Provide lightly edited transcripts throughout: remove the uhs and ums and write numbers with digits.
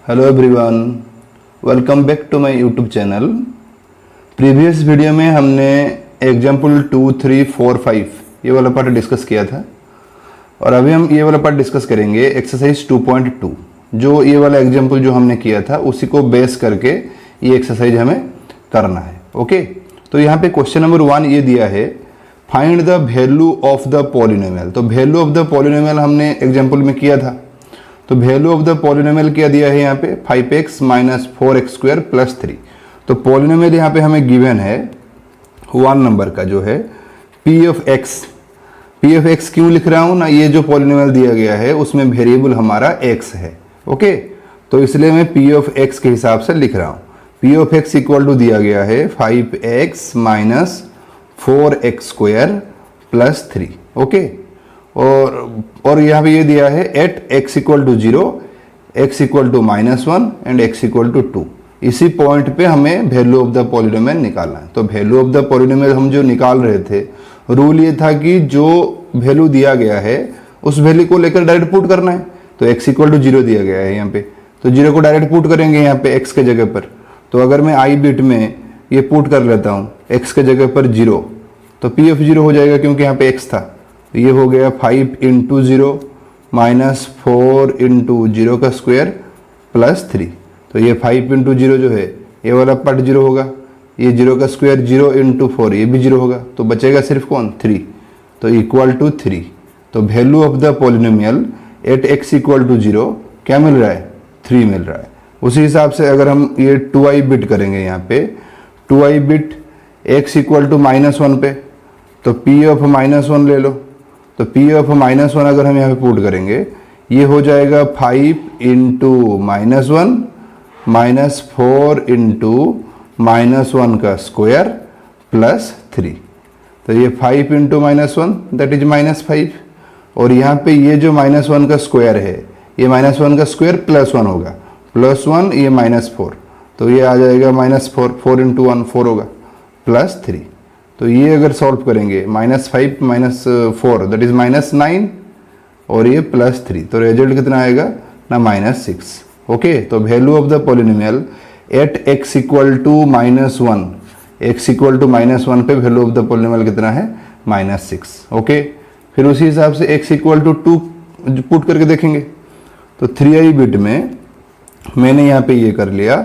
Hello everyone, welcome back to my YouTube channel. Previous video में हमने example 2, 3, 4, 5 ये वाला पार्ट डिस्कस किया था और अभी हम ये वाला पार्ट डिस्कस करेंगे एक्सरसाइज 2.2। जो ये वाला एग्जाम्पल जो हमने किया था उसी को बेस करके ये एक्सरसाइज हमें करना है। ओके, तो यहाँ पे क्वेश्चन नंबर 1 ये दिया है, find the value of the polynomial. तो वैल्यू ऑफ द पॉलिनोमियल हमने एग्जाम्पल में किया था, तो वैल्यू ऑफ द पॉलिनोमियल क्या दिया है यहाँ पे 5x minus 4x square plus 3। तो पॉलिनोमियल यहाँ पे हमें गिवन है 1 नंबर का जो है p ऑफ x क्यों लिख रहा हूँ ना, ये जो पॉलिनोमियल दिया गया है उसमें वेरिएबल हमारा x है। ओके, तो इसलिए मैं p ऑफ x के हिसाब से लिख रहा हूँ। p of x equal to दिया गया है 5x minus 4x square plus 3। Okay, और यहाँ पे ये दिया है at x equal to 0, x equal to -1 and x equal to 2। इसी पॉइंट पे हमें वैल्यू ऑफ द पॉलिनोमियल निकालना है। तो वैल्यू ऑफ द पॉलिनोमियल हम जो निकाल रहे थे, रूल ये था कि जो वैल्यू दिया गया है उस वैल्यू को लेकर डायरेक्ट पुट करना है। तो x इक्वल टू 0 दिया गया है यहाँ पे, तो 0 को डायरेक्ट पुट करेंगे यहाँ पे x के जगह पर। तो अगर मैं i बिट में ये पुट कर लेता हूँ x के जगह पर 0, तो p ऑफ 0 हो जाएगा क्योंकि यहाँ पे x था। ये हो गया 5 इंटू 0 माइनस 4 इंटू 0 का स्क्वायर प्लस 3। तो ये 5 इंटू 0 जो है ये वाला पार्ट 0 होगा, ये 0 का स्क्वायर 0 इंटू 4 ये भी 0 होगा, तो बचेगा सिर्फ कौन 3, तो इक्वल टू 3। तो value of the polynomial at x equal to 0 क्या मिल रहा है 3 मिल रहा है। उसी हिसाब से अगर हम ये 2i बिट करेंगे यहाँ पे 2i bit x equal to -1 पे, तो p ऑफ -1 ले लो। तो p ऑफ -1 अगर हम यहाँ पे पुट करेंगे ये हो जाएगा 5 इंटू -1 माइनस 4 इंटू -1 का स्क्वायर प्लस 3। तो ये 5 इंटू -1 दैट इज -5, और यहाँ पे ये जो -1 का स्क्वायर है ये -1 का स्क्वायर +1 होगा, +1 ये -4, तो ये आ जाएगा -4, 4 इंटू 1 4 होगा प्लस 3। तो ये अगर सॉल्व करेंगे -5 माइनस 4 दैट इज -9 और ये +3, तो रिजल्ट कितना आएगा ना -6। ओके, तो value of the polynomial at x equal to -1, x equal to -1 पे वैल्यू ऑफ द पॉलिनोमियल कितना है -6। ओके, फिर उसी हिसाब से x इक्वल टू 2 पुट करके देखेंगे। तो 3i बिट में मैंने यहाँ पे ये कर लिया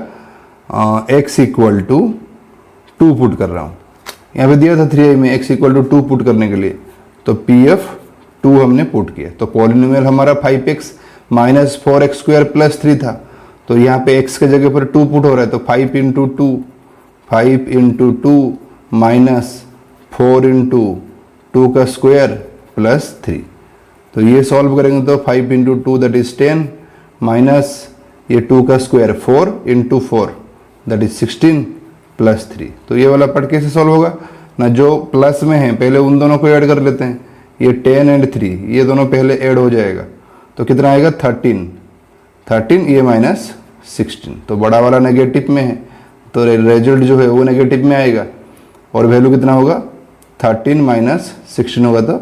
x इक्वल टू 2 पुट कर रहा हूँ। यहाँ पे दिया था 3i में x इक्वल टू 2 पुट करने के लिए, तो p ऑफ 2 हमने पुट किया। तो पॉलिनोमियल हमारा 5x minus 4x square plus 3 था, तो यहाँ पे x के जगह पर 2 पुट हो रहा है, तो 5 इंटू 2 माइनस 4 इंटू 2 का स्क्वायर प्लस 3। तो ये सॉल्व करेंगे तो 5 इंटू 2 दैट इज 10 माइनस ये 2 का square 4 into 4 that is 16 plus 3। तो ये वाला पार्ट कैसे सॉल्व होगा ना, जो प्लस में है पहले उन दोनों को ऐड कर लेते हैं, ये 10 एंड 3 ये दोनों पहले ऐड हो जाएगा, तो कितना आएगा 13 ये -16। तो बड़ा वाला नेगेटिव में है तो रिजल्ट जो है वो नेगेटिव में आएगा, और वैल्यू कितना होगा 13 माइनस 16 होगा तो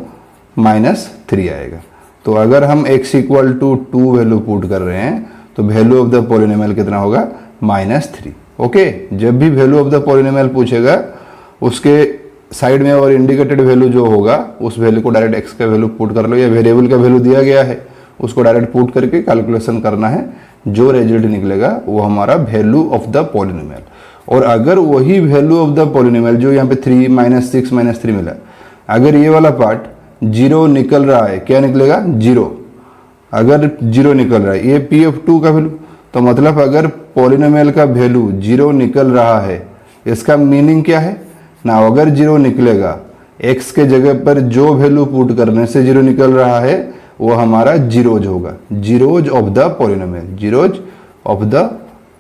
-3 आएगा। तो अगर हम x equal to 2 value put कर रहे हैं तो वैल्यू ऑफ द पॉलिनोमियल कितना होगा -3। ओके, जब भी वैल्यू ऑफ द पॉलिनोमियल पूछेगा उसके साइड में और इंडिकेटेड वैल्यू जो होगा उस वैल्यू को डायरेक्ट x का वैल्यू पुट कर लो, या वेरिएबल का वैल्यू दिया गया है उसको डायरेक्ट पुट करके कैलकुलेशन करना है, जो रिजल्ट निकलेगा वो हमारा वैल्यू ऑफ द पॉलिनोमियल। और अगर वही वैल्यू ऑफ द पॉलिनोमियल जो यहाँ पे 3 -6 -3 मिला, अगर ये वाला पार्ट 0 निकल रहा है, क्या निकलेगा 0, अगर 0 निकल रहा है ये p ऑफ 2 का वैल्यू, तो मतलब अगर पॉलिनोमियल का वैल्यू 0 निकल रहा है इसका मीनिंग क्या है ना, अगर 0 निकलेगा x के जगह पर जो वैल्यू पुट करने से 0 निकल रहा है वो हमारा जीरोज होगा, zeros of the polynomial, zeros of the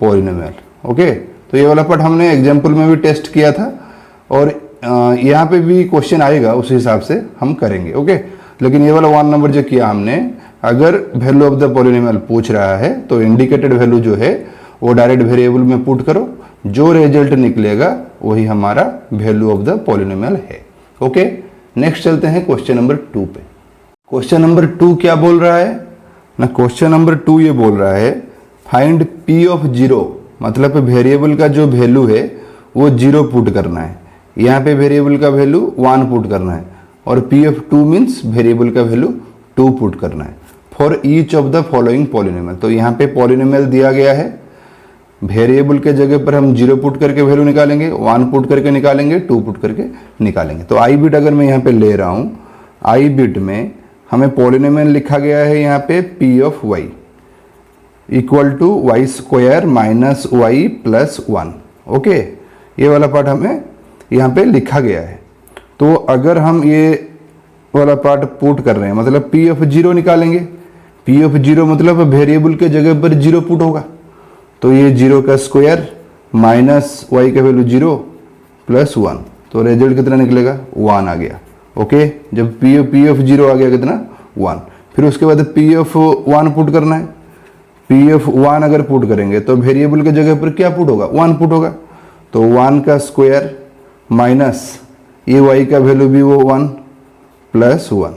polynomial. Okay, तो ये वाला पार्ट हमने एग्जाम्पल में भी टेस्ट किया था और यहाँ पे भी क्वेश्चन आएगा, उस हिसाब से हम करेंगे। ओके, लेकिन ये वाला 1 नंबर जो किया हमने, अगर वैल्यू ऑफ द पॉलिनोमियल पूछ रहा है तो इंडिकेटेड वैल्यू जो है वो डायरेक्ट वेरिएबल में पुट करो, जो रिजल्ट निकलेगा वही हमारा वैल्यू ऑफ द पॉलिनोमियल है। ओके, नेक्स्ट चलते हैं क्वेश्चन नंबर 2 पे। क्वेश्चन नंबर 2 क्या बोल रहा है ना, क्वेश्चन नंबर 2 ये बोल रहा है फाइंड पी ऑफ जीरो, मतलब वेरिएबल का जो वैल्यू है वो जीरो पुट करना है। यहाँ पे वेरिएबल का वैल्यू 1 पुट करना है और पी ऑफ 2 मीन्स वेरिएबल का वैल्यू 2 पुट करना है for each of the following polynomial. तो यहाँ पे पॉलिनोमियल दिया गया है, वेरिएबल के जगह पर हम 0 पुट करके वैल्यू निकालेंगे, 1 पुट करके निकालेंगे, 2 पुट करके निकालेंगे। तो आई बिट अगर मैं यहाँ पे ले रहा हूँ, आई बिट में हमें पॉलिनोमियल लिखा गया है यहाँ पे P of Y equal to Y square minus Y plus 1। Okay, ये वाला पार्ट हमें यहाँ पे लिखा गया है। तो अगर हम ये वाला पार्ट पुट कर रहे हैं, मतलब पी ऑफ जीरो निकालेंगे, पी ऑफ जीरो मतलब वेरिएबल के जगह पर 0 पुट होगा, तो ये 0 का स्क्वायर माइनस वाई का वैल्यू 0 प्लस 1, तो रिजल्ट कितना निकलेगा 1 आ गया। ओके, जब पी ऑफ जीरो आ गया कितना 1, फिर उसके बाद पी ऑफ 1 पुट करना है। पी ऑफ 1 अगर पुट करेंगे तो वेरिएबल के जगह पर क्या पुट होगा 1 पुट होगा, तो 1 का स्क्वायर माइनस ये वाई का वैल्यू भी वो 1 प्लस 1,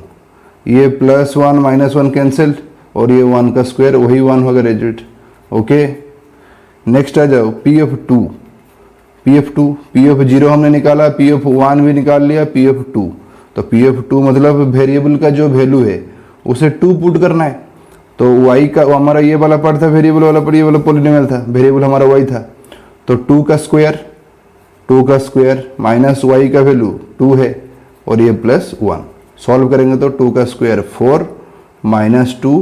ये प्लस 1 माइनस 1 कैंसिल और ये 1 का स्क्वायर वही 1 होगा रिजल्ट। ओके, नेक्स्ट आ जाओ P of 2, P of 2, P of zero हमने निकाला, पी ऑफ 1 भी निकाल लिया, पी ऑफ 2, तो पी ऑफ 2 मतलब वेरिएबल का जो वैल्यू है उसे 2 पुट करना है। तो y का हमारा ये वाला पार्ट था, वेरिएबल वाला पार्ट ये वाला पॉलिनोमियल था, वेरिएबल हमारा y था, तो 2 का स्क्वायर माइनस y का वैल्यू 2 है और ये प्लस 1, सॉल्व करेंगे तो 2 का स्क्वायर 4 माइनस 2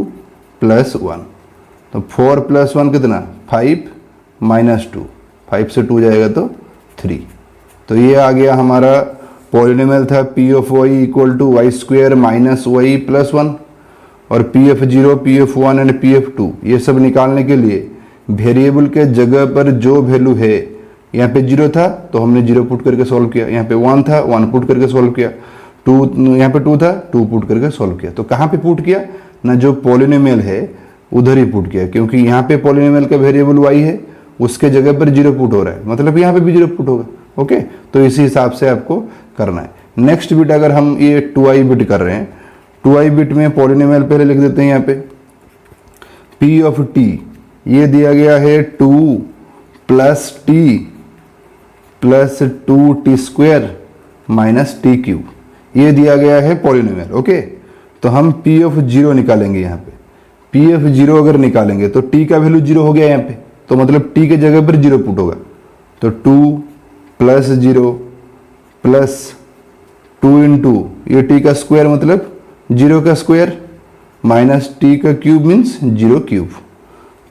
प्लस 1, तो 4 प्लस 1 कितना 5 माइनस 2, 5 से 2 जाएगा तो 3। तो ये आ गया हमारा पॉलिनोमियल था P of Y equal to Y square minus Y plus 1। और P of 0, P of 1 and P of 2 ये सब निकालने के लिए वेरिएबल के जगह पर जो वैल्यू है, यहाँ पे 0 था तो हमने 0 पुट करके सॉल्व किया, यहाँ पे 1 था 1 पुट करके सॉल्व किया, 2 यहाँ पे 2 था 2 पुट करके सॉल्व किया। तो कहाँ पे पुट किया ना, जो पॉलिनोमियल है उधर ही पुट किया, क्योंकि यहाँ पे पॉलिनोमियल का वेरिएबल y है, उसके जगह पर 0 पुट हो रहा है, मतलब यहाँ पे भी 0 पुट होगा। ओके, तो इसी हिसाब से आपको करना है। नेक्स्ट बिट अगर हम ये 2i बिट कर रहे हैं, 2i बिट में पॉलिनोमियल पहले लिख देते हैं यहाँ पे p ऑफ t, ये दिया गया है 2 plus T plus 2t square minus T cube, ये दिया गया है पॉलिनोमियल। ओके, तो हम p ऑफ 0 निकालेंगे यहाँ पे, p ऑफ 0 अगर निकालेंगे तो t का वैल्यू 0 हो गया यहाँ पे, तो मतलब t के जगह पर 0 पुट होगा, तो 2 प्लस 0 प्लस 2 इंटू ये t का स्क्वायर मतलब 0 का स्क्वायर माइनस t का क्यूब मीन्स 0 क्यूब,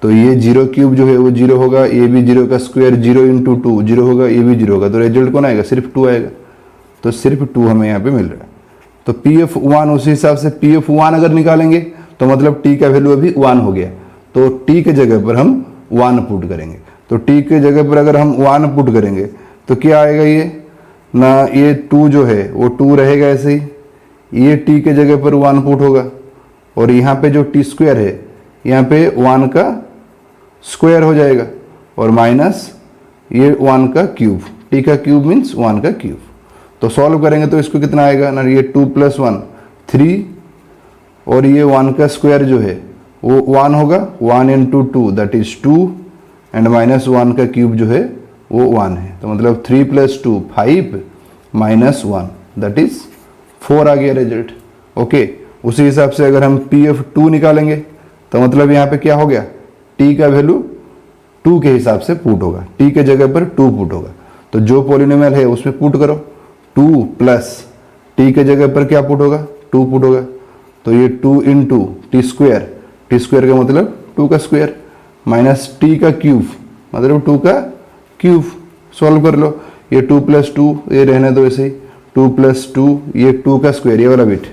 तो ये 0 क्यूब जो है वो 0 होगा, ये भी 0 का स्क्वायर 0 इंटू 2 0 होगा, ये भी 0 होगा, तो रिजल्ट कौन आएगा सिर्फ 2 आएगा, तो सिर्फ 2 हमें यहाँ पे मिल रहा है। तो पी एफ 1 उसी हिसाब से पी एफ 1 अगर निकालेंगे तो मतलब t का वैल्यू अभी 1 हो गया, तो t के जगह पर हम 1 पुट करेंगे, तो t के जगह पर अगर हम 1 पुट करेंगे तो क्या आएगा ये ना, ये 2 जो है वो 2 रहेगा ऐसे ही, ये t के जगह पर 1 पुट होगा, और यहाँ पे जो t स्क्वायर है यहाँ पे 1 का स्क्वायर हो जाएगा, और माइनस ये 1 का क्यूब, t का क्यूब मीन्स 1 का क्यूब। तो सॉल्व करेंगे तो इसको कितना आएगा ना, ये 2 प्लस 1 3, और ये 1 का स्क्वायर जो है वो 1 होगा, 1 into 2 that is 2 and minus 1 का क्यूब जो है वो 1 है, तो मतलब 3 प्लस 2 5 माइनस 1 दैट इज 4 आ गया रिजल्ट। ओके, उसी हिसाब से अगर हम पी एफ 2 निकालेंगे तो मतलब यहाँ पे क्या हो गया, t का वैल्यू 2 के हिसाब से पुट होगा, t के जगह पर 2 पुट होगा, तो जो पॉलिनोमियल है उसमें पुट करो, 2 प्लस t के जगह पर क्या पुट होगा 2 पुट होगा, तो ये 2 इंटू टी स्क्वायर का मतलब 2 का स्क्वायर माइनस t का क्यूब मतलब 2 का क्यूब, सॉल्व कर लो, ये 2 प्लस 2 ये रहने दो ऐसे ही, 2 प्लस 2 ये 2 का स्क्वायर, ये वाला बिट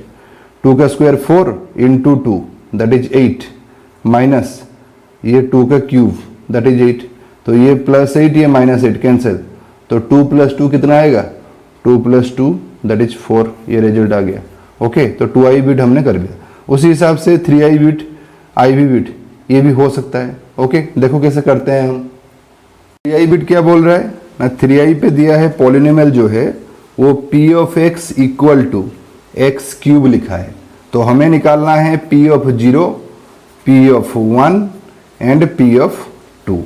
2 का square 4 into 2 that is 8 minus ये 2 का क्यूब दैट इज 8, तो ये प्लस 8 ये माइनस 8 कैंसिल, तो 2 प्लस 2 कितना आएगा 2 प्लस 2 दैट इज 4, ये रिजल्ट आ गया। ओके, तो 2i बिट हमने कर लिया। उसी हिसाब से 3i बिट iv बिट ये भी हो सकता है। ओके, देखो कैसे करते हैं हम। 3i बिट क्या बोल रहा है ना, 3i पे दिया है पॉलिनोमियल जो है वो p of x equal to X cube लिखा है, तो हमें निकालना है p of 0, p of 1 and P of 2।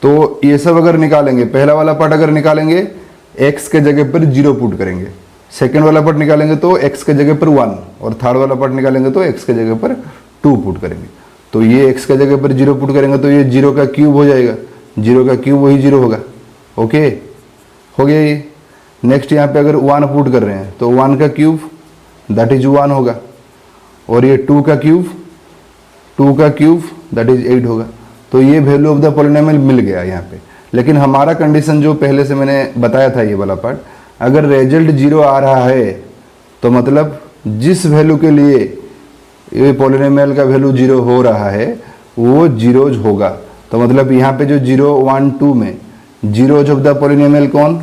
तो ये सब अगर निकालेंगे, पहला वाला पार्ट अगर निकालेंगे x के जगह पर 0 पुट करेंगे, सेकेंड वाला पार्ट निकालेंगे तो x के जगह पर 1, और थर्ड वाला पार्ट निकालेंगे तो x के जगह पर 2 पुट करेंगे। तो ये x के जगह पर 0 पुट करेंगे तो ये 0 का क्यूब हो जाएगा, 0 का क्यूब वही 0 होगा। ओके, हो गया ये। नेक्स्ट यहाँ पे अगर 1 पुट कर रहे हैं तो 1 का क्यूब दैट इज 1 होगा, और ये 2 का क्यूब दैट इज 8 होगा। तो ये वैल्यू ऑफ द पॉलिनोमियल मिल गया यहाँ पे। लेकिन हमारा कंडीशन जो पहले से मैंने बताया था, ये वाला पार्ट, अगर रिजल्ट 0 आ रहा है तो मतलब जिस वैल्यू के लिए ये पॉलिनोमियल का वैल्यू 0 हो रहा है वो जीरोज होगा। तो मतलब यहाँ पे जो 0, 1, 2 में जीरोज ऑफ द पॉलिनोमियल कौन?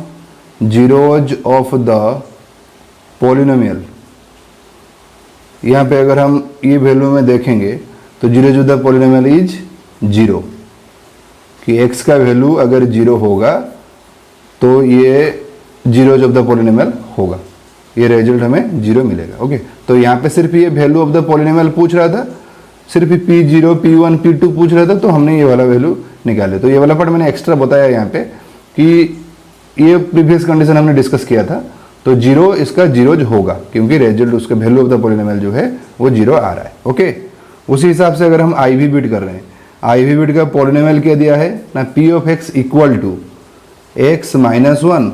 Zeros of the polynomial. यहाँ पे अगर हम ये वैल्यू में देखेंगे तो zeros of the polynomial is 0, कि x का वैल्यू अगर 0 होगा तो ये जीरोज ऑफ द पॉलिनोमियल होगा, ये रिजल्ट हमें 0 मिलेगा। ओके, तो यहाँ पे सिर्फ ये वैल्यू ऑफ द पॉलिनोमियल पूछ रहा था, सिर्फ P0, P1, P2 पूछ रहा था, तो हमने ये वाला वैल्यू निकाले। तो ये वाला पार्ट मैंने एक्स्ट्रा बताया यहाँ पे कि ये प्रीवियस कंडीशन हमने डिस्कस किया था, तो 0 इसका जीरोज होगा क्योंकि रिजल्ट उसका वैल्यू ऑफ द पॉलिनोमियल जो है वो 0 आ रहा है। ओके, उसी हिसाब से अगर हम IV बिट कर रहे हैं, IV बिट का पॉलिनोमियल क्या दिया है ना, P of x equal to x minus 1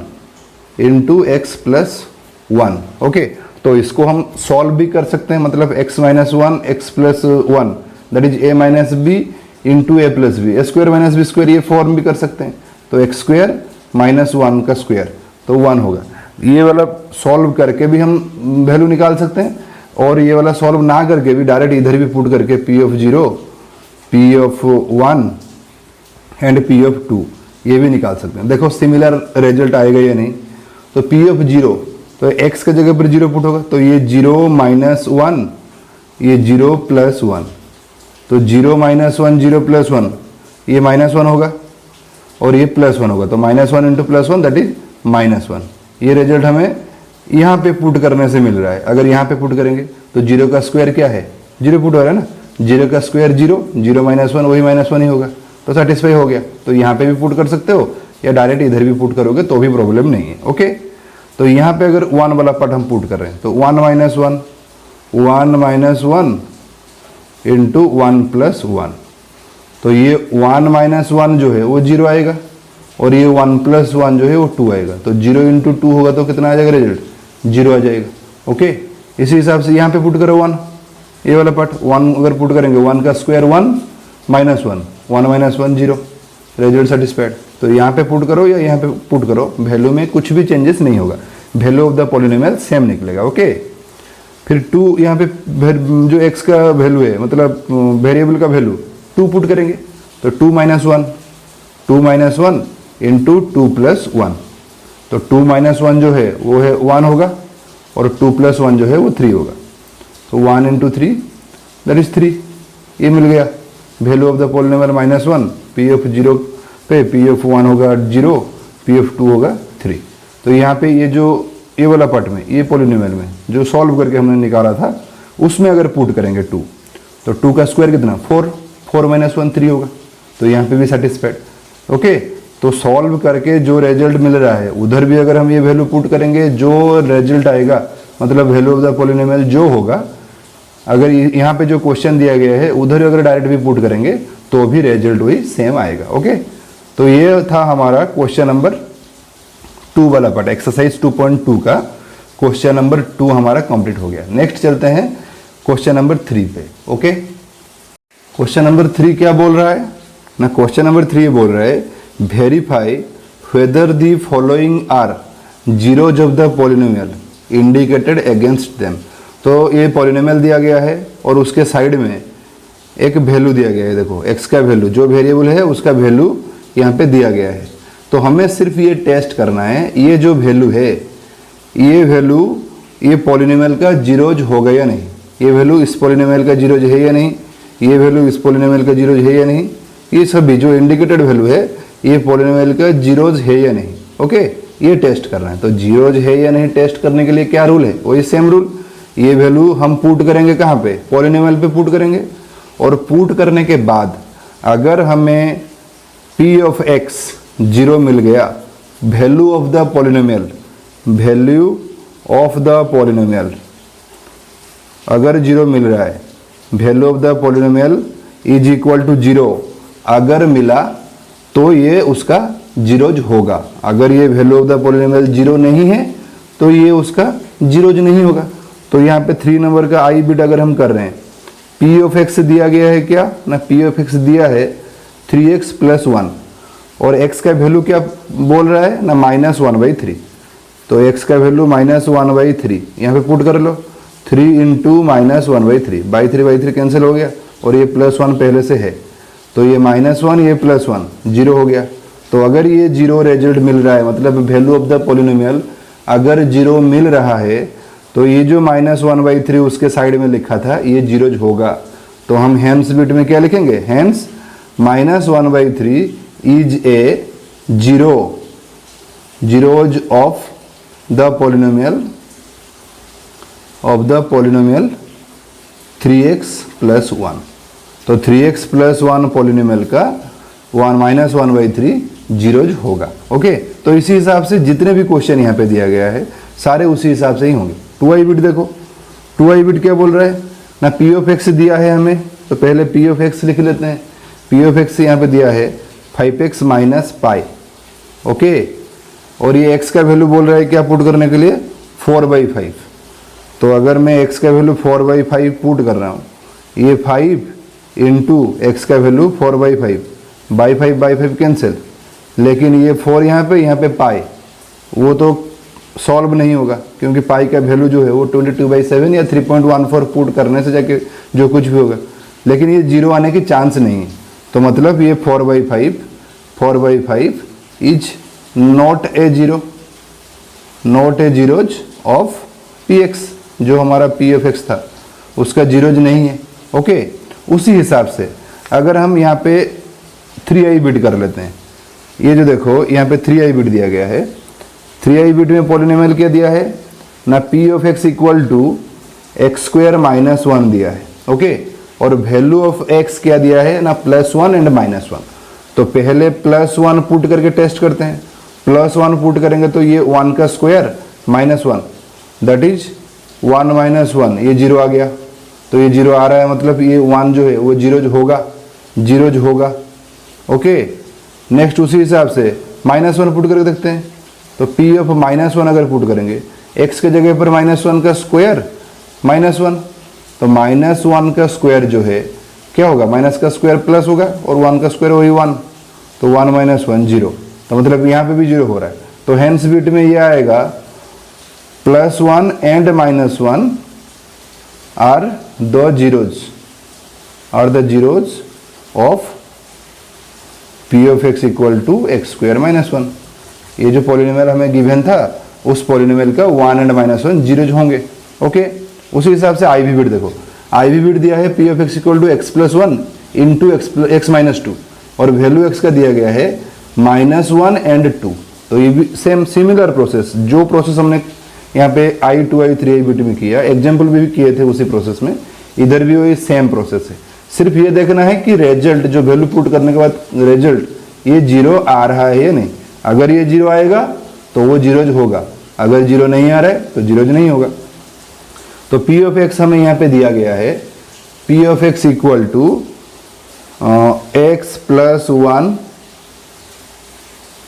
into X plus 1। Okay, तो इसको हम सॉल्व भी कर सकते हैं, मतलब x minus 1 X plus 1 that is a minus B into A plus B, A square minus B square, ये फॉर्म भी कर सकते हैं। तो x स्क्वायर माइनस 1 का स्क्वायर तो 1 होगा। ये वाला सॉल्व करके भी हम वैल्यू निकाल सकते हैं, और ये वाला सॉल्व ना करके भी डायरेक्ट इधर भी पुट करके P of 0, P of 1 and P of 2 ये भी निकाल सकते हैं। देखो सिमिलर रिजल्ट आएगा या नहीं। तो P ऑफ 0 तो x के जगह पर 0 पुट होगा, तो ये 0 माइनस 1, ये 0 प्लस 1, तो 0 माइनस 1 0 प्लस 1, ये माइनस 1 होगा और ये प्लस 1 होगा, तो minus 1 into plus 1 that is minus 1। ये रिजल्ट हमें यहाँ पे पुट करने से मिल रहा है। अगर यहाँ पे पुट करेंगे तो 0 का स्क्वायर क्या है, 0 पुट हो रहा है ना, 0 का स्क्वायर 0, 0 माइनस 1 वही माइनस 1 ही होगा, तो सेटिस्फाई हो गया। तो यहाँ पे भी पुट कर सकते हो या डायरेक्ट इधर भी पुट करोगे तो भी प्रॉब्लम नहीं है। ओके, तो यहाँ पे अगर 1 वाला पार्ट हम पुट कर रहे हैं तो 1 माइनस 1 इंटू 1 प्लस 1, तो ये 1 माइनस 1 जो है वो 0 आएगा, और ये 1 प्लस 1 जो है वो 2 आएगा। तो 0 इंटू 2 होगा तो कितना आ जाएगा रिजल्ट, 0 आ जाएगा। ओके, इसी हिसाब से यहाँ पे पुट करो 1, ये वाला पार्ट 1 अगर पुट करेंगे 1 का square 1 minus 1, 1 minus 1 0, result satisfied. तो यहाँ पे पुट करो या यहाँ पे पुट करो, वैल्यू में कुछ भी चेंजेस नहीं होगा, value of the polynomial same निकलेगा। ओके, फिर 2 यहाँ पे जो x का वैल्यू है, मतलब वेरिएबल का वैल्यू 2 पुट करेंगे, तो 2 माइनस 1 इंटू 2 प्लस 1, तो 2 माइनस 1 जो है वो है 1 होगा, और 2 प्लस 1 जो है वो 3 होगा, तो 1 इंटू 3 दैट इज 3। ये मिल गया value of the polynomial minus 1, P of 0 पे P ऑफ 1 होगा 0, P ऑफ 2 होगा 3। तो यहाँ पे ये जो ये वाला पार्ट में, ये पॉलिनोमियल में जो सॉल्व करके हमने निकाला था उसमें अगर पुट करेंगे 2, तो 2 का स्क्वायर कितना 4 माइनस 1 3 होगा, तो यहाँ पे भी सेटिस्फाइड। ओके, तो सॉल्व करके जो रिजल्ट मिल रहा है उधर भी अगर हम ये वैल्यू पुट करेंगे, जो रिजल्ट आएगा मतलब वैल्यू ऑफ द पॉलिनोमियल जो होगा, अगर यहाँ पे जो क्वेश्चन दिया गया है उधर अगर डायरेक्ट भी पुट करेंगे तो भी रिजल्ट वही सेम आएगा। ओके, तो ये था हमारा क्वेश्चन नंबर 2 वाला पार्ट, एक्सरसाइज 2.2 का क्वेश्चन नंबर 2 हमारा कंप्लीट हो गया। नेक्स्ट चलते हैं क्वेश्चन नंबर 3 पे। ओके, क्वेश्चन नंबर 3 क्या बोल रहा है ना, क्वेश्चन नंबर 3 बोल रहा है verify whether the following are zeros of the polynomial indicated against them. तो ये पॉलिनोमियल दिया गया है और उसके साइड में एक वैल्यू दिया गया है। देखो x का वैल्यू, जो वेरिएबल है उसका वैल्यू यहाँ पे दिया गया है। तो हमें सिर्फ ये टेस्ट करना है, ये जो वैल्यू है, ये वैल्यू ये पॉलिनोमियल का जीरोज होगा या नहीं, ये वैल्यू इस पॉलिनोमियल का जीरोज है या नहीं, ये वैल्यू इस पॉलिनोमियल का जीरोज है या नहीं, ये सभी जो इंडिकेटेड वैल्यू है ये पॉलिनोमियल का जीरोज है या नहीं। ओके, ये टेस्ट करना है। तो जीरोज है या नहीं टेस्ट करने के लिए क्या रूल है, वही सेम रूल। ये वैल्यू हम पुट करेंगे कहाँ पे, पॉलिनोमियल पे पुट करेंगे, और पुट करने के बाद अगर हमें p ऑफ x 0 मिल गया, value of the polynomial, value of the polynomial अगर 0 मिल रहा है, value of the polynomial is equal to 0 अगर मिला तो ये उसका जीरोज होगा। अगर ये वैल्यू ऑफ द पॉलिनोमियल 0 नहीं है तो ये उसका जीरोज नहीं होगा। तो यहाँ पे 3 नंबर का आई बिट अगर हम कर रहे हैं, p ऑफ x दिया गया है क्या ना, p ऑफ x दिया है 3x प्लस 1 और x का वैल्यू क्या बोल रहा है ना, -1/3। तो x का वैल्यू -1/3 यहाँ पे पुट कर लो, 3 इंटू -1/3, बाई 3 कैंसिल हो गया और ये +1 पहले से है, तो ये -1 ये +1 0 हो गया। तो अगर ये 0 रिजल्ट मिल रहा है, मतलब वैल्यू ऑफ द पॉलिनोमियल अगर 0 मिल रहा है, तो ये जो -1/3 उसके साइड में लिखा था ये जीरोज होगा। तो हम हेंस बिट में क्या लिखेंगे, hence -1/3 is a zeros of the polynomial 3x plus 1। तो 3x प्लस 1 पॉलिनोमियल का -1/3 जीरोज होगा। ओके, तो इसी हिसाब से जितने भी क्वेश्चन यहाँ पे दिया गया है सारे उसी हिसाब से ही होंगे। 2i बिट देखो, 2i बिट क्या बोल रहा है ना, p ऑफ x दिया है हमें, तो पहले p ऑफ x लिख लेते हैं। p ऑफ x यहाँ पे दिया है 5x माइनस पाई। ओके, और ये x का वैल्यू बोल रहा है क्या पुट करने के लिए, 4/5। तो अगर मैं x का वैल्यू 4/5 पुट कर रहा हूँ, ये 5 इंटू एक्स का वैल्यू 4/5, बाई 5 कैंसिल, लेकिन ये 4 यहाँ पे पाई, वो तो सॉल्व नहीं होगा क्योंकि पाई का वैल्यू जो है वो 22/7 या 3.14 पुट करने से जाके जो कुछ भी होगा, लेकिन ये 0 आने की चांस नहीं है। तो मतलब ये 4/5 is not a zeros of px, जो हमारा p ऑफ x था उसका जीरोज नहीं है। ओके, उसी हिसाब से अगर हम यहाँ पे 3i बिट कर लेते हैं, ये जो देखो यहाँ पे 3i बिट दिया गया है, 3i बिट में पॉलिनोमियल क्या दिया है ना, p of x equal to x² minus 1 दिया है। ओके, और वैल्यू ऑफ x क्या दिया है ना, +1 एंड -1। तो पहले +1 पुट करके टेस्ट करते हैं, +1 पुट करेंगे तो ये 1 का स्क्वायर -1 दैट इज 1 - 1, ये 0 आ गया। तो ये 0 आ रहा है, मतलब ये 1 जो है वो जीरोज होगा। ओके, नेक्स्ट उसी हिसाब से -1 पुट करके देखते हैं। तो p ऑफ -1 अगर पुट करेंगे, x के जगह पर -1 का स्क्वायर -1, तो -1 का स्क्वायर जो है क्या होगा, माइनस का स्क्वायर प्लस होगा और 1 का स्क्वायर वही 1, तो 1 - 1 0। तो मतलब यहाँ पे भी 0 हो रहा है। तो हेंस बिट में ये आएगा +1 and -1 are the zeros of p of x equal to x² - 1। ये जो पॉलिनोमियल हमें गिवन था उस पॉलिनोमियल का 1 एंड -1 जीरोज होंगे। ओके, उसी हिसाब से आई भी बिट देखो, आई भी बिट दिया है p of x equal to x+1 into x - 2 और वैल्यू x का दिया गया है -1 एंड 2। तो ये भी सेम सिमिलर प्रोसेस, जो प्रोसेस हमने यहाँ पे i 2i 3i बिट में किया, एग्जाम्पल भी किए थे उसी प्रोसेस में, इधर भी वही सेम प्रोसेस है। सिर्फ ये देखना है कि रिजल्ट जो वैल्यू पुट करने के बाद रिजल्ट ये 0 आ रहा है या नहीं। अगर ये 0 आएगा तो वो जीरोज होगा, अगर 0 नहीं आ रहा है तो जीरोज नहीं होगा। तो p ऑफ x हमें यहाँ पे दिया गया है, p of x equal to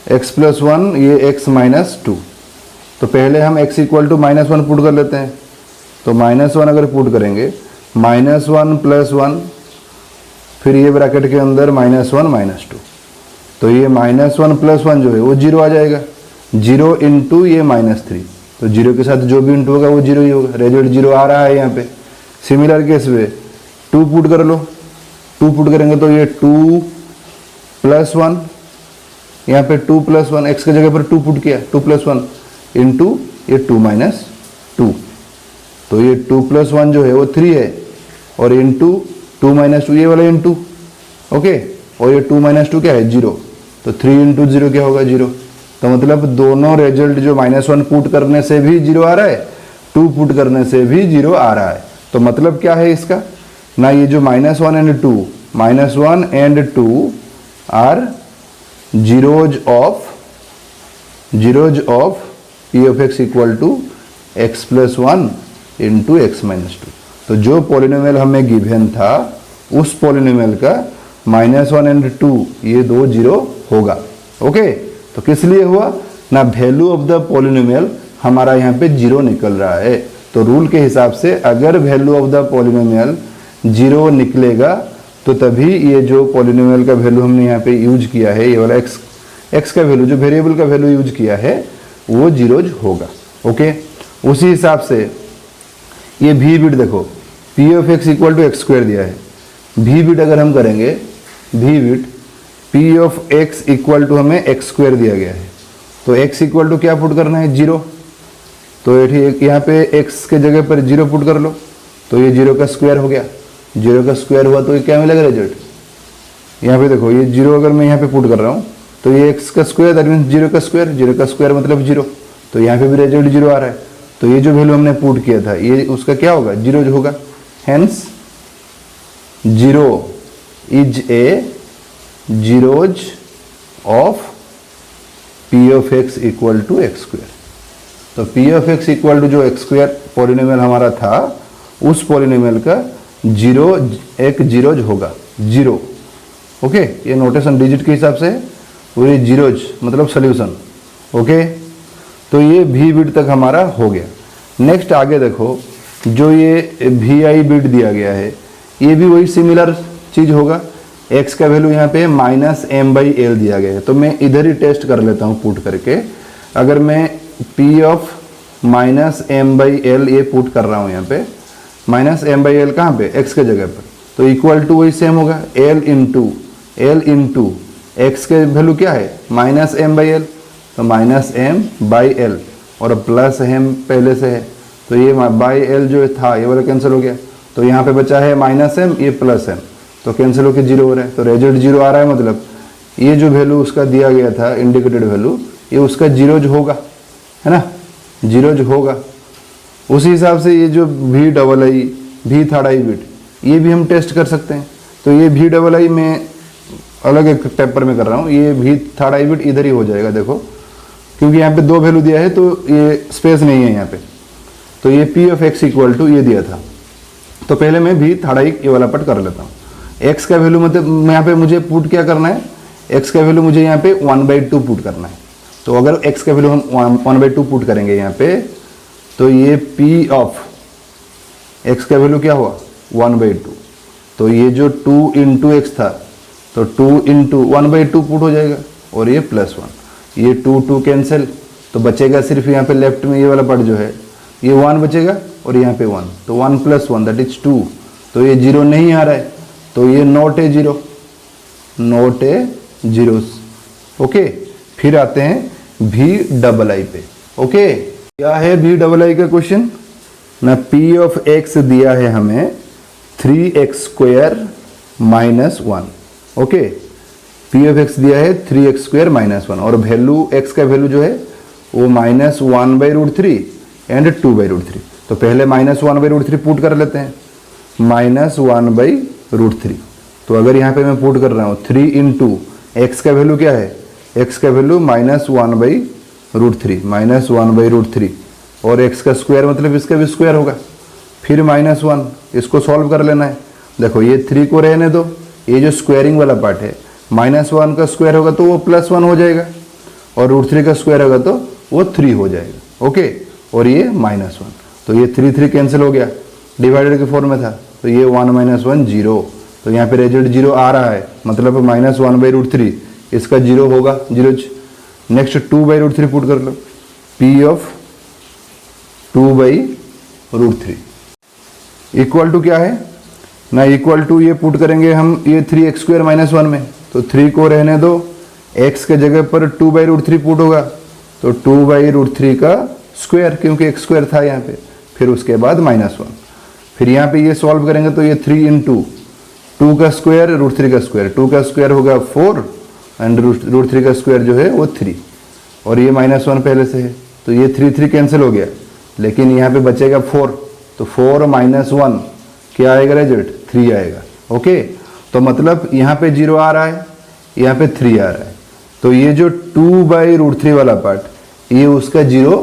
x+1 ये x - 2। तो पहले हम x इक्वल टू -1 पुट कर लेते हैं। तो -1 अगर पुट करेंगे, -1 + 1, फिर ये ब्रैकेट के अंदर -1 - 2, तो ये -1 + 1 जो है वो 0 आ जाएगा, 0 इंटू ये -3, तो 0 के साथ जो भी इंटू होगा वो 0 ही होगा, रिजल्ट 0 आ रहा है यहाँ पे। सिमिलर केस में 2 पुट कर लो, 2 पुट करेंगे तो ये 2 + 1, यहाँ पे 2 + 1, x के जगह पर 2 पुट किया, 2 + 1 इंटू ये 2 - 2, तो ये 2 + 1 जो है वो 3 है, और इंटू 2 - 2 ये वाला इंटू। ओके, और ये 2 - 2 क्या है 0, तो 3 इंटू 0 क्या होगा 0। तो मतलब दोनों रिजल्ट जो -1 पुट करने से भी 0 आ रहा है, 2 पुट करने से भी 0 आ रहा है। तो मतलब क्या है इसका ना, ये जो -1 and 2 -1 and 2 are zeros of p of x equal to x plus 1 into x minus 2। तो जो पॉलिनोमियल हमें गिवन था उस पॉलिनोमियल का -1 एंड 2 ये दो जीरो होगा। ओके, तो किस लिए हुआ ना, वैल्यू ऑफ द पॉलिनोमियल हमारा यहाँ पे जीरो निकल रहा है। तो रूल के हिसाब से अगर value of the polynomial zero निकलेगा तो तभी ये जो पॉलिनोमियल का वैल्यू हमने यहाँ पे यूज किया है, ये वाला एक्स का वैल्यू, जो वेरिएबल का वैल्यू यूज किया है वो जीरोज होगा। ओके, उसी हिसाब से ये भी बिट देखो, p of x equal to X square दिया है। भी बिट अगर हम करेंगे, भी bit p of x equal to हमें एक्स स्क्वायर दिया गया है, तो x इक्वल टू क्या पुट करना है, जीरो। तो ठीक यहाँ पे x के जगह पर जीरो पुट कर लो, तो ये जीरो का स्क्वायर हो गया। जीरो का स्क्वायर हुआ तो ये क्या मिलेगा रिजल्ट, यहाँ पे देखो ये जीरो अगर मैं यहाँ पे पुट कर रहा हूँ तो ये x का स्क्वायर दैट मीन्स जीरो का स्क्वायर, जीरो का स्क्वायर मतलब जीरो, तो यहाँ पे भी रिजल्ट जीरो आ रहा है। तो ये जो वैल्यू हमने पुट किया था ये उसका क्या होगा, जीरो जो होगा। Hence zero is a zeros of p of x equal to X square. तो p of x equal to जो एक्स स्क्वायर पॉलिनोमियल हमारा था उस पॉलिनोमियल का जीरो एक जीरोज होगा, जीरो। ओके, ये नोटेशन डिजिट के हिसाब से और ये जीरोज मतलब सोल्यूशन। ओके, तो ये भी बिट तक हमारा हो गया। नेक्स्ट आगे देखो, जो ये भी आई बिट दिया गया है ये भी वही सिमिलर चीज़ होगा। x का वैल्यू यहाँ पे -m/l दिया गया है, तो मैं इधर ही टेस्ट कर लेता हूँ पुट करके। अगर मैं p ऑफ -m/l ये पुट कर रहा हूँ यहाँ पे, -m/l कहाँ पे, x के जगह पर, तो इक्वल टू वही सेम होगा, l इंटू x के वैल्यू क्या है -m/l, तो -m/l और प्लस m पहले से है, तो ये बाई l जो था ये वाला कैंसिल हो गया, तो यहाँ पे बचा है -m, ये प्लस m, तो कैंसिल होकर जीरो हो रहा है। तो रिजल्ट जीरो आ रहा है, मतलब ये जो वैल्यू उसका दिया गया था इंडिकेटेड वैल्यू ये उसका जीरोज होगा, है ना, जीरोज होगा। उसी हिसाब से ये जो भी डबल आई, भी थर्ड आई बिट, ये भी हम टेस्ट कर सकते हैं। तो ये भी डबल आई मैं अलग एक पेपर में कर रहा हूँ, ये भी थर्ड आई बिट इधर ही हो जाएगा देखो, क्योंकि यहाँ पे दो वैल्यू दिया है तो ये स्पेस नहीं है यहाँ पे। तो ये p of x equal to ये दिया था, तो पहले मैं भी थर्ड आई ये वाला पट कर लेता हूँ। x का वैल्यू मतलब यहाँ पे मुझे पुट क्या करना है, x का वैल्यू मुझे यहाँ पे 1/2 पुट करना है। तो अगर x का वैल्यू हम 1/2 पुट करेंगे यहाँ पे, तो ये p ऑफ x का वैल्यू क्या हुआ 1/2, तो ये जो 2 इंटू एक्स था तो 2 इंटू 1/2 पुट हो जाएगा, और ये +1, ये 2 कैंसिल, तो बचेगा सिर्फ यहाँ पे लेफ्ट में ये वाला पार्ट जो है, ये 1 बचेगा और यहाँ पे 1, तो 1 + 1 दैट इज 2, तो ये जीरो नहीं आ रहा है, तो ये not a zero, not a zeros. Okay, फिर आते हैं भी डबल आई पे। ओके, क्या है भी डबल आई का क्वेश्चन ना, p ऑफ x दिया है हमें 3x² - 1। Okay, p of x दिया है 3x² - 1 और वैल्यू x का वैल्यू जो है वो -1/√3 एंड 2/√3। तो पहले -1/√3 पुट कर लेते हैं, -1/√3। तो अगर यहाँ पे मैं पुट कर रहा हूँ 3 इंटू एक्स का वैल्यू क्या है, x का वैल्यू -1/√3, -1/√3 और x का स्क्वायर मतलब इसका भी स्क्वायर होगा, फिर -1, इसको सॉल्व कर लेना है। देखो ये 3 को रहने दो, ये जो स्क्वायरिंग वाला पार्ट है -1 का स्क्वायर होगा तो वो +1 हो जाएगा, और √3 का स्क्वायर होगा तो वो 3 हो जाएगा। ओके, और ये -1, तो ये 3 कैंसिल हो गया, डिवाइडेड के फॉर्म में था, तो ये 1 - 1 0, तो यहाँ पे रिजल्ट जीरो आ रहा है, मतलब -1/√3 इसका जीरो होगा, जीरोज। नेक्स्ट 2/√3 पुट कर लो, p ऑफ 2/√3 इक्वल टू क्या है ना, इक्वल टू ये पुट करेंगे हम ये 3x² - 1 में, तो 3 को रहने दो, x के जगह पर 2/√3 पुट होगा, तो 2/√3 का स्क्वायर, क्योंकि x² था यहाँ पे, फिर उसके बाद -1, फिर यहाँ पे ये सॉल्व करेंगे तो ये 3 इंटू 2 का स्क्वायर √3 का स्क्वायर, 2 का स्क्वायर होगा 4 एंड √3 का स्क्वायर जो है वो 3, और ये -1 पहले से है, तो ये 3 कैंसिल हो गया, लेकिन यहाँ पे बचेगा 4, तो 4 - 1 क्या आएगा रिजल्ट 3 आएगा। ओके, तो मतलब यहाँ पे 0 आ रहा है, यहाँ पे 3 आ रहा है, तो ये जो 2/√3 वाला पार्ट ये उसका 0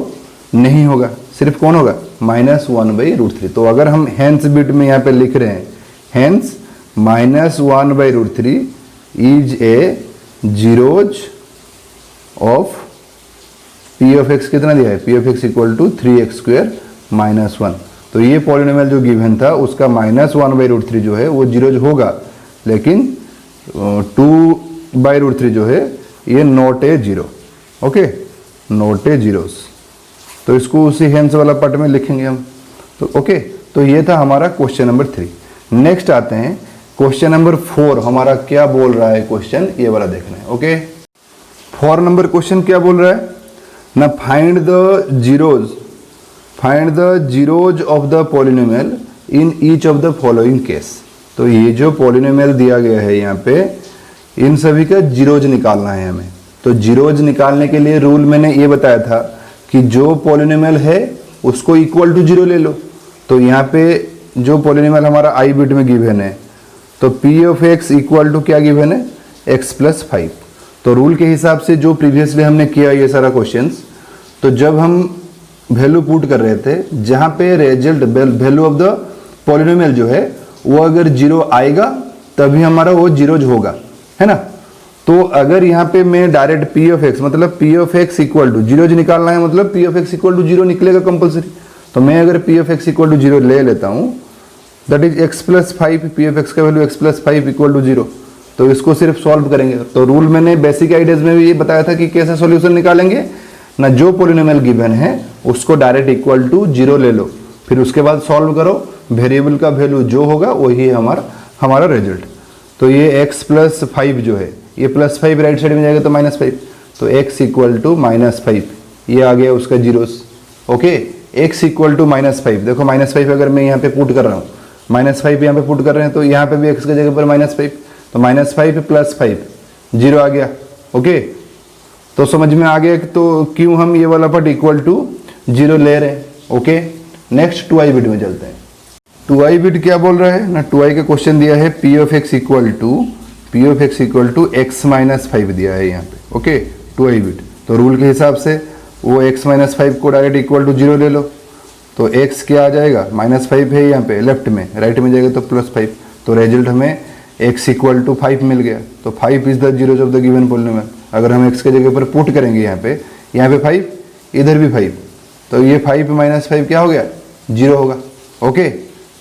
नहीं होगा, सिर्फ कौन होगा, -1/√3। तो अगर हम हेंस बिट में यहाँ पे लिख रहे हैं, hence -1/√3 is a zeros of P of X कितना दिया है, P of X equal to 3x² -1। तो ये पॉलिनोमियल जो गिवन था उसका -1/√3 जो है वो जीरोज होगा, लेकिन 2/√3 जो है ये not a zero, okay, not a zeros. तो इसको उसी हेंस वाला पार्ट में लिखेंगे हम। तो ओके, तो ये था हमारा क्वेश्चन नंबर 3। नेक्स्ट आते हैं क्वेश्चन नंबर 4। हमारा क्या बोल रहा है क्वेश्चन, ये वाला देखना है। ओके, 4 नंबर क्वेश्चन क्या बोल रहा है ना, find the zeros of the polynomial in each of the following case. तो ये जो पॉलिनोमियल दिया गया है यहाँ पे, इन सभी का जीरोज निकालना है हमें। तो जीरोज निकालने के लिए रूल मैंने ये बताया था कि जो पॉलिनोमियल है उसको इक्वल टू 0 ले लो। तो यहाँ पे जो पॉलिनोमियल हमारा आई बिट में गिवन है, तो P of X equal to क्या गिवन है, x + 5। तो रूल के हिसाब से जो प्रीवियसली हमने किया ये सारा क्वेश्चंस, तो जब हम वैल्यू पुट कर रहे थे, जहाँ पे result value of the polynomial जो है वो अगर 0 आएगा तभी हमारा वो जीरोज होगा, है ना। तो अगर यहाँ पे मैं डायरेक्ट पी ऑफ एक्स मतलब P of X equal to zeros निकालना है, मतलब P of X equal to 0 निकलेगा कंपलसरी। तो मैं अगर P of X equal to 0 ले लेता हूँ, that is x + 5, P of X का वैल्यू x + 5 इक्वल टू 0। तो इसको सिर्फ सॉल्व करेंगे। तो रूल मैंने बेसिक आइडियाज में भी ये बताया था कि कैसे सॉल्यूशन निकालेंगे ना, जो पॉलिनोमियल गिवन है उसको डायरेक्ट इक्वल टू 0 ले लो, फिर उसके बाद सॉल्व करो, वेरिएबल का वैल्यू जो होगा वही है हमारा रिजल्ट। तो ये x + 5 जो है, ये +5 राइट साइड में जाएगा तो -5, तो x इक्वल टू -5 ये आ गया उसका zeros. Okay, x equal to -5, देखो -5 अगर मैं यहाँ पे पुट कर रहा हूँ, -5 यहाँ पे पुट कर रहे हैं, तो यहाँ पे भी x की जगह पर -5, तो -5 + 5 0 आ गया। ओके, तो समझ में आ गया कि तो क्यों हम ये वाला पार्ट इक्वल टू 0 ले रहे हैं। ओके, नेक्स्ट 2i बिट में चलते हैं। 2i बिट क्या बोल रहा है ना, 2i का क्वेश्चन दिया है p of x equal to x - 5 दिया है यहाँ पे। ओके, 2i बिट, तो रूल के हिसाब से वो x - 5 को डायरेक्ट इक्वल टू 0 ले लो। तो x क्या आ जाएगा, -5 है यहाँ पे लेफ्ट में, राइट में जाएगा तो +5। तो रिजल्ट हमें x इक्वल टू 5 मिल गया। तो 5 is the zeros of the given polynomial. अगर हम x के जगह पर पुट करेंगे यहाँ पे 5, इधर भी 5, तो ये 5 - 5 क्या हो गया, 0 होगा। ओके,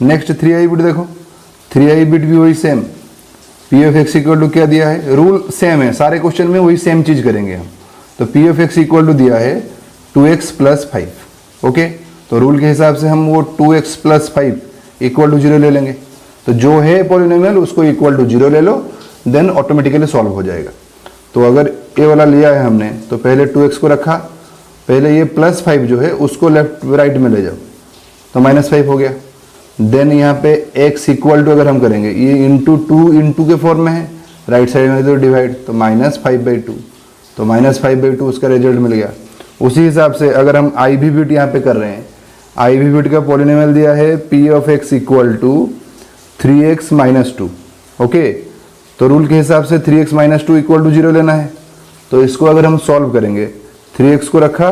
नेक्स्ट 3i बिट देखो, 3i बिट भी वही same, p of x equal to क्या दिया है, रूल सेम है, सारे क्वेश्चन में वही सेम चीज करेंगे हम। तो p of x equal to दिया है 2x + 5। ओके, तो रूल के हिसाब से हम वो 2x + 5 इक्वल टू 0 ले लेंगे। तो जो है पॉलिनोमियल उसको इक्वल टू 0 ले लो, देन ऑटोमेटिकली सॉल्व हो जाएगा। तो अगर ये वाला लिया है हमने, तो पहले 2x को रखा, पहले ये +5 जो है उसको लेफ्ट राइट में ले जाओ, तो -5 हो गया। देन यहाँ पे x इक्वल टू अगर हम करेंगे, ये इंटू के फॉर्म में है, राइट साइड में तो डिवाइड, तो -5/2, तो -5/2 उसका रिजल्ट मिल गया। उसी हिसाब से अगर हम आई भी बिट यहाँ पे कर रहे हैं, आई भी बिट का पॉलिनोमियल दिया है p of x equal to 3x - 2। Okay, तो रूल के हिसाब से 3x - 2 इक्वल टू 0 लेना है। तो इसको अगर हम सॉल्व करेंगे, 3x को रखा,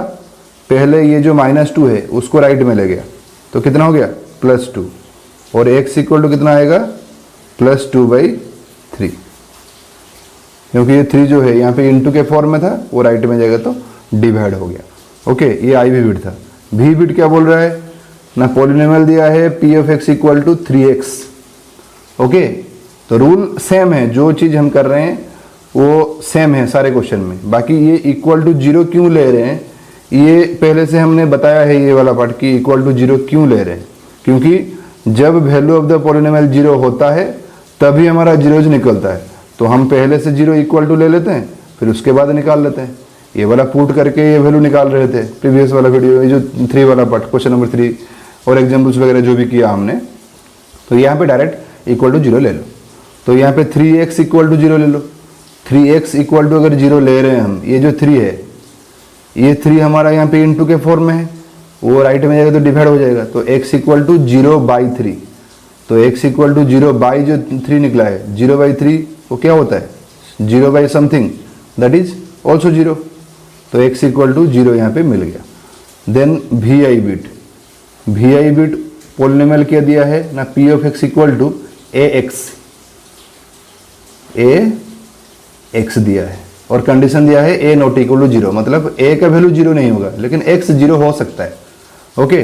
पहले ये जो -2 है उसको राइट में ले गया, तो कितना हो गया, +2, और x इक्वल टू कितना आएगा, +2/3, क्योंकि ये 3 जो है यहाँ पे इंटू के फॉर्म में था, वो राइट में जाएगा तो डिवाइड हो गया। ओके, ये आई भी बिट था। भी बिट क्या बोल रहा है ना, पॉलिनोमियल दिया है p of x equal to 3x। Okay, तो रूल सेम है, जो चीज़ हम कर रहे हैं वो सेम है सारे क्वेश्चन में। बाकी ये इक्वल टू 0 क्यों ले रहे हैं, ये पहले से हमने बताया है, ये वाला पार्ट कि इक्वल टू 0 क्यों ले रहे हैं, क्योंकि जब वैल्यू ऑफ द पॉलिनोमियल 0 होता है तभी हमारा जीरोज निकलता है। तो हम पहले से 0 इक्वल टू ले लेते हैं, फिर उसके बाद निकाल लेते हैं। ये वाला पुट करके ये वैल्यू निकाल रहे थे प्रीवियस वाला वीडियो, ये जो 3 वाला पार्ट, क्वेश्चन नंबर 3 और एग्जाम्पल्स वगैरह जो भी किया हमने। तो यहाँ पे डायरेक्ट इक्वल टू 0 ले लो। तो यहाँ पे 3x इक्वल टू 0 ले लो। 3x इक्वल टू अगर 0 ले रहे हैं हम, ये जो 3 है, ये 3 हमारा यहाँ पे इंटू के फॉर्म में है, वो राइट में जाएगा तो डिवाइड हो जाएगा, तो x इक्वल टू 0/3। तो x इक्वल टू 0 बाई जो 3 निकला है, 0 बाई 3 वो क्या होता है, 0 by something that is also 0। तो x इक्वल टू 0 यहाँ पे मिल गया। देन vi बिट पोलिनोमियल क्या दिया है ना, p of x equal to ax दिया है और कंडीशन दिया है a नॉट इक्वल टू 0, मतलब a का वैल्यू 0 नहीं होगा लेकिन x 0 हो सकता है। ओके,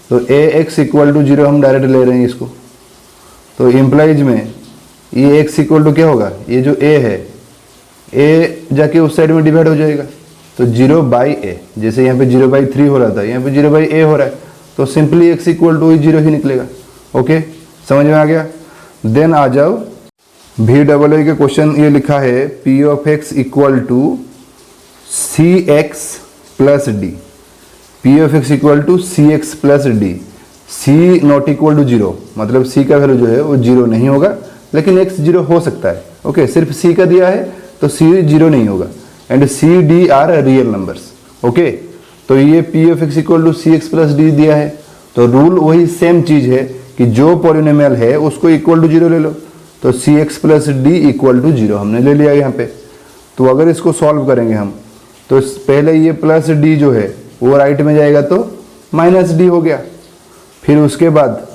तो ax इक्वल टू 0 हम डायरेक्ट ले रहे हैं इसको, तो इम्प्लाइज में ये x इक्वल टू क्या होगा, ये जो a है a जाके उस साइड में डिवाइड हो जाएगा, तो 0 बाई a, जैसे यहाँ पे 0 बाई 3 हो रहा था यहाँ पे 0 बाई a हो रहा है, तो सिंपली x इक्वल टू 0 ही निकलेगा। ओके, समझ में आ गया। देन आ जाओ भी डबल ए के क्वेश्चन, ये लिखा है p of x equal to cx plus D, p of x equal to cx plus D, c not equal to 0, मतलब c का वैल्यू जो है वो 0 नहीं होगा लेकिन x 0 हो सकता है। ओके, सिर्फ c का दिया है तो c 0 नहीं होगा, and c d are real numbers. Okay, तो ये p of x equal to cx plus D दिया है, तो रूल वही सेम चीज है कि जो पॉलिनोमियल है उसको इक्वल टू 0 ले लो, तो cx plus D equal to 0 हमने ले लिया यहाँ पे। तो अगर इसको सॉल्व करेंगे हम, तो पहले ये प्लस डी जो है वो राइट में जाएगा तो माइनस डी हो गया, फिर उसके बाद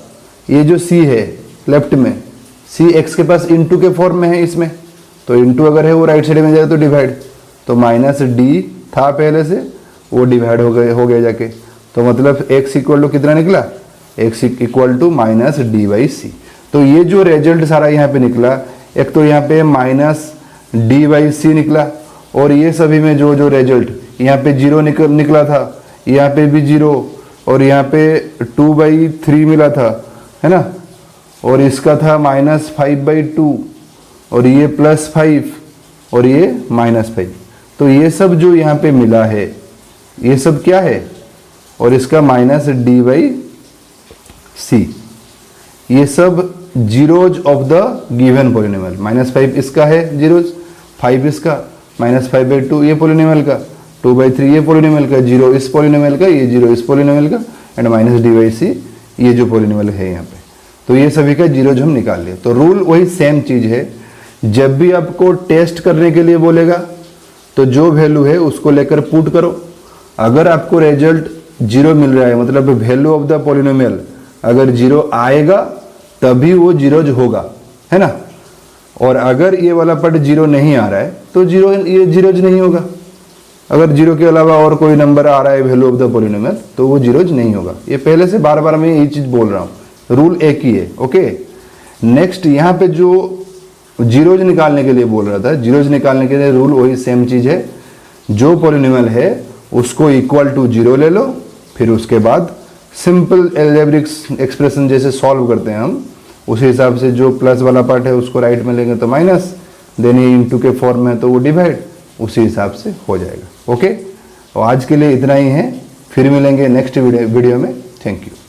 ये जो c है लेफ्ट में, c x के पास इंटू के फॉर्म में है इसमें, तो इंटू अगर है वो राइट साइड में जाएगा तो डिवाइड, तो माइनस डी था पहले से वो डिवाइड हो गया जाके, तो मतलब x इक्वल टू कितना निकला, x equal to minus D by C. तो ये जो रिजल्ट सारा यहाँ पे निकला, एक तो यहाँ पे माइनस डी बाई सी निकला, और ये सभी में जो जो रिजल्ट यहाँ पे 0 निकला था, यहाँ पे भी 0, और यहाँ पे 2/3 मिला था, है ना, और इसका था -5/2, और ये +5 और ये -5। तो ये सब जो यहाँ पे मिला है ये सब क्या है, और इसका -d बाई सी, ये सब zeros of the given polynomial. -5 इसका है जीरोज, 5 इसका, -5/2 ये पॉलिनोमियल का, 2/3 ये पॉलिनोमियल का, 0 इस पॉलिनोमियल का, ये 0 इस पॉलिनोमियल का, एंड -d बाई सी ये जो पॉलिनोमियल है यहाँ पे। तो ये सभी का जीरोज हम निकाल लिए। तो रूल वही सेम चीज है, जब भी आपको टेस्ट करने के लिए बोलेगा तो जो वैल्यू है उसको लेकर पुट करो। अगर आपको रिजल्ट 0 मिल रहा है, मतलब वैल्यू ऑफ द पॉलिनोमियल अगर 0 आएगा तभी वो जीरोज होगा, है ना, और अगर ये वाला पार्ट 0 नहीं आ रहा है तो ये जीरोज नहीं होगा। अगर 0 के अलावा और कोई नंबर आ रहा है वैल्यू ऑफ द पॉलिनोमियल तो वो जीरोज नहीं होगा। ये पहले से बार बार मैं यही चीज बोल रहा हूँ, रूल एक ही है। ओके, नेक्स्ट यहाँ पे जो जीरोज निकालने के लिए बोल रहा था, जीरोज निकालने के लिए रूल वही सेम चीज है, जो पॉलिनोमियल है उसको इक्वल टू 0 ले लो, फिर उसके बाद सिंपल एल्जेब्रिक एक्सप्रेशन जैसे सॉल्व करते हैं हम, उसी हिसाब से जो प्लस वाला पार्ट है उसको राइट में लेंगे तो माइनस, देन ये इंटू के फॉर्म में है तो वो डिवाइड, उसी हिसाब से हो जाएगा। ओके, और आज के लिए इतना ही है, फिर मिलेंगे नेक्स्ट वीडियो में। Thank you.